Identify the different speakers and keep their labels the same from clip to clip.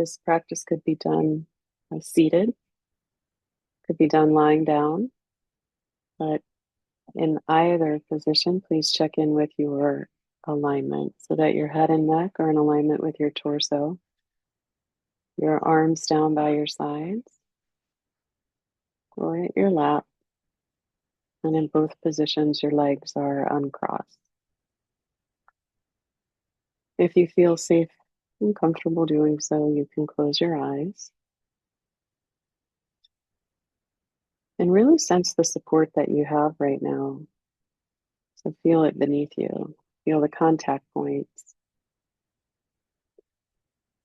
Speaker 1: this practice could be done seated, could be done lying down, but in either position, please check in with your alignment so that your head and neck are in alignment with your torso, your arms down by your sides or at your lap. And in both positions, your legs are uncrossed. If you feel safe and comfortable doing so, you can close your eyes and really sense the support that you have right now. So feel it beneath you, feel the contact points,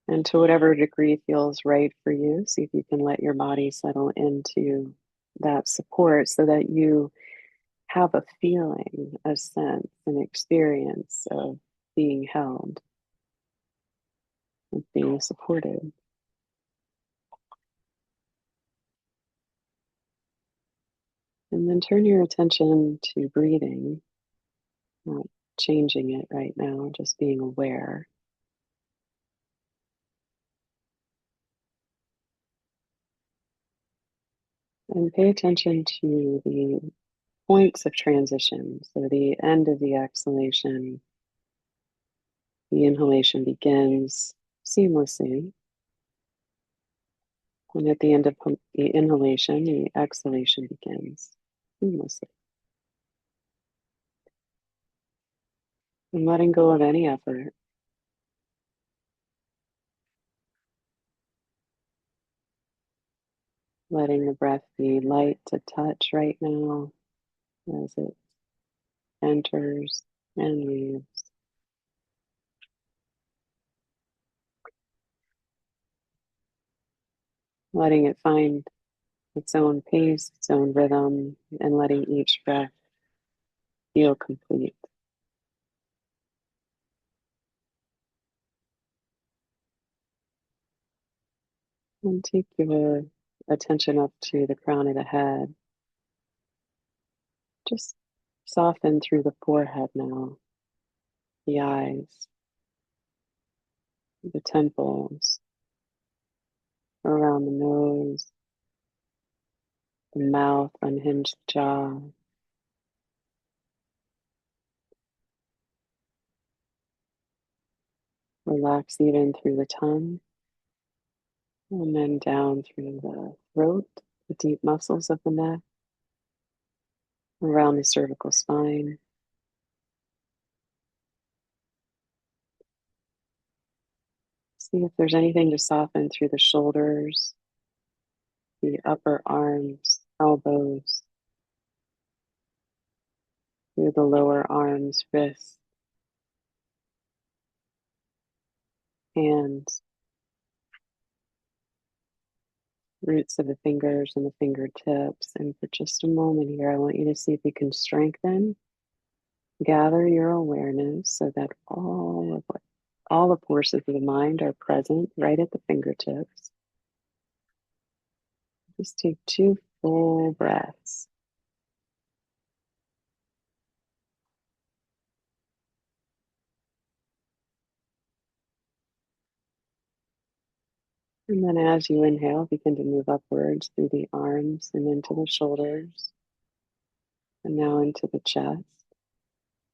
Speaker 1: and to whatever degree feels right for you, see if you can let your body settle into that support so that you have a feeling, a sense, an experience of being held, of being supported. And then turn your attention to breathing, not changing it right now, just being aware. And pay attention to the points of transition. So the end of the exhalation, the inhalation begins seamlessly. And at the end of the inhalation, the exhalation begins seamlessly. And letting go of any effort. Letting the breath be light to touch right now as it enters and leaves. Letting it find its own pace, its own rhythm, and letting each breath feel complete. And take your attention up to the crown of the head. Just soften through the forehead now, the eyes, the temples, around the nose, the mouth, unhinged jaw. Relax even through the tongue, and then down through the throat, the deep muscles of the neck, around the cervical spine. See if there's anything to soften through the shoulders, the upper arms, elbows, through the lower arms, wrists, hands, roots of the fingers and the fingertips. And for just a moment here, I want you to see if you can strengthen, gather your awareness so that all the forces of the mind are present right at the fingertips. Just take 2 full breaths. And then as you inhale, begin to move upwards through the arms and into the shoulders, and now into the chest.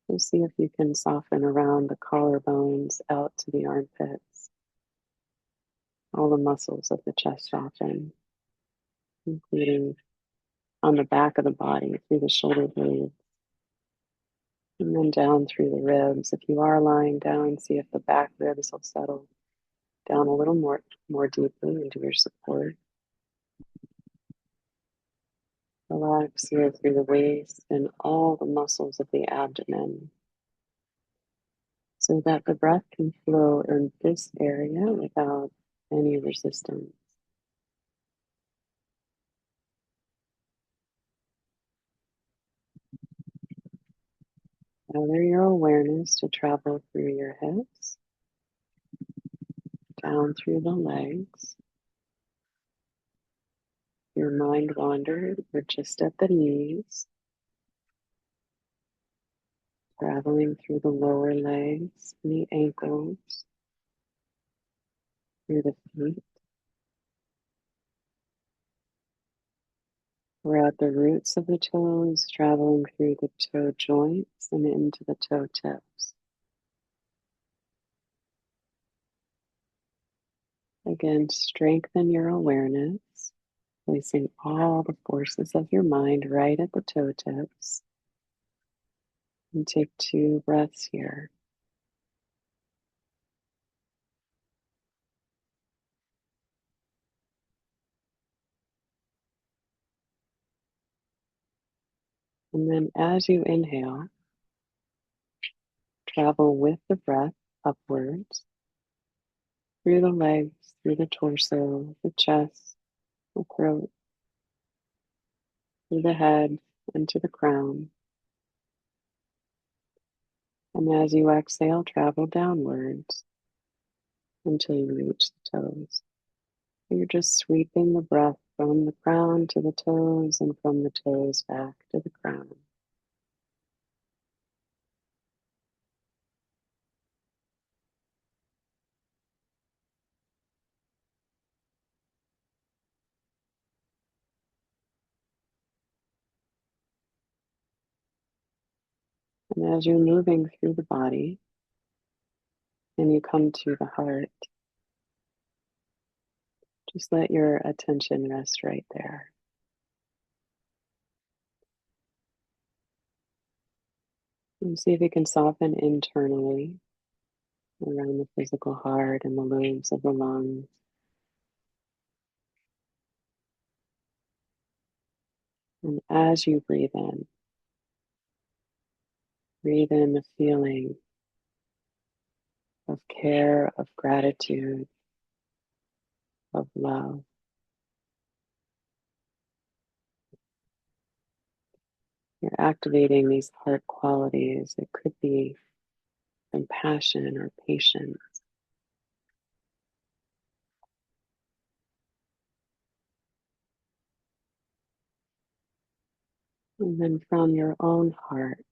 Speaker 1: So see if you can soften around the collarbones out to the armpits. All the muscles of the chest soften, including on the back of the body, through the shoulder blades, and then down through the ribs. If you are lying down, see if the back ribs will settle down a little more deeply into your support. Relax here through the waist and all the muscles of the abdomen so that the breath can flow in this area without any resistance. Gather your awareness to travel through your hips, down through the legs. Your mind wandered, we're just at the knees, traveling through the lower legs and the ankles, through the feet. We're at the roots of the toes, traveling through the toe joints and into the toe tips. Again, strengthen your awareness, placing all the forces of your mind right at the toe tips. And take 2 breaths here. And then as you inhale, travel with the breath upwards through the legs, through the torso, the chest, the throat, through the head, into the crown. And as you exhale, travel downwards until you reach the toes. You're just sweeping the breath from the crown to the toes and from the toes back to the crown. And as you're moving through the body and you come to the heart, just let your attention rest right there. And see if you can soften internally around the physical heart and the lobes of the lungs. And as you breathe in the feeling of care, of gratitude, of love. You're activating these heart qualities. It could be compassion or patience. And then from your own heart,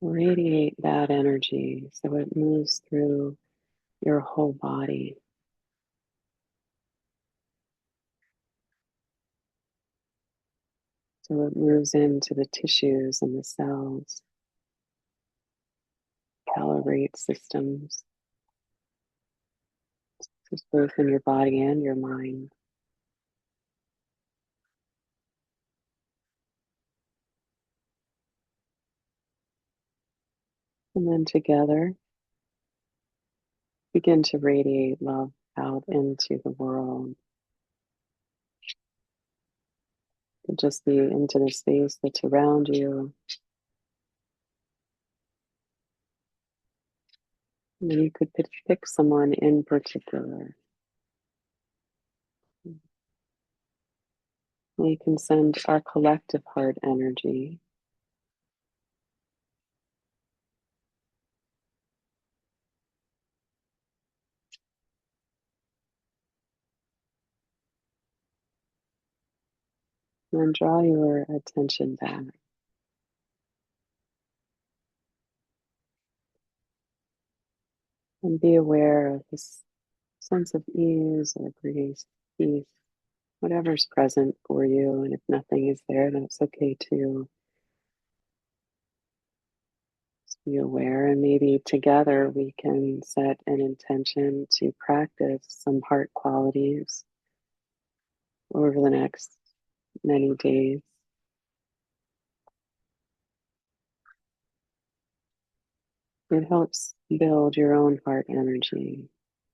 Speaker 1: radiate that energy so it moves through your whole body. So it moves into the tissues and the cells, calibrate systems, just both in your body and your mind. And then together, begin to radiate love out into the world. And just be into the space that's around you. And then you could pick someone in particular. We can send our collective heart energy and then draw your attention back. And be aware of this sense of ease or grace, peace, whatever's present for you. And if nothing is there, that's okay too. Just be aware, and maybe together we can set an intention to practice some heart qualities over the next many days. It helps build your own heart energy.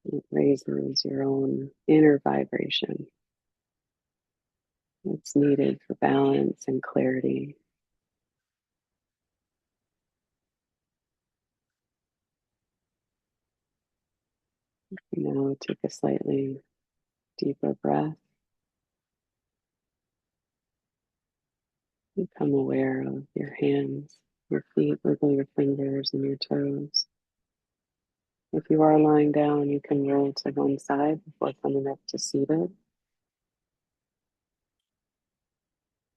Speaker 1: It raises your own inner vibration. It's needed for balance and clarity. Now take a slightly deeper breath. Become aware of your hands, your feet, wiggle your fingers and your toes. If you are lying down, you can roll to one side before coming up to seated.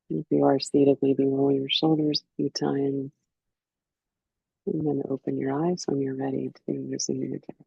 Speaker 1: If you are seated, maybe roll your shoulders a few times and then open your eyes when you're ready to resume your day.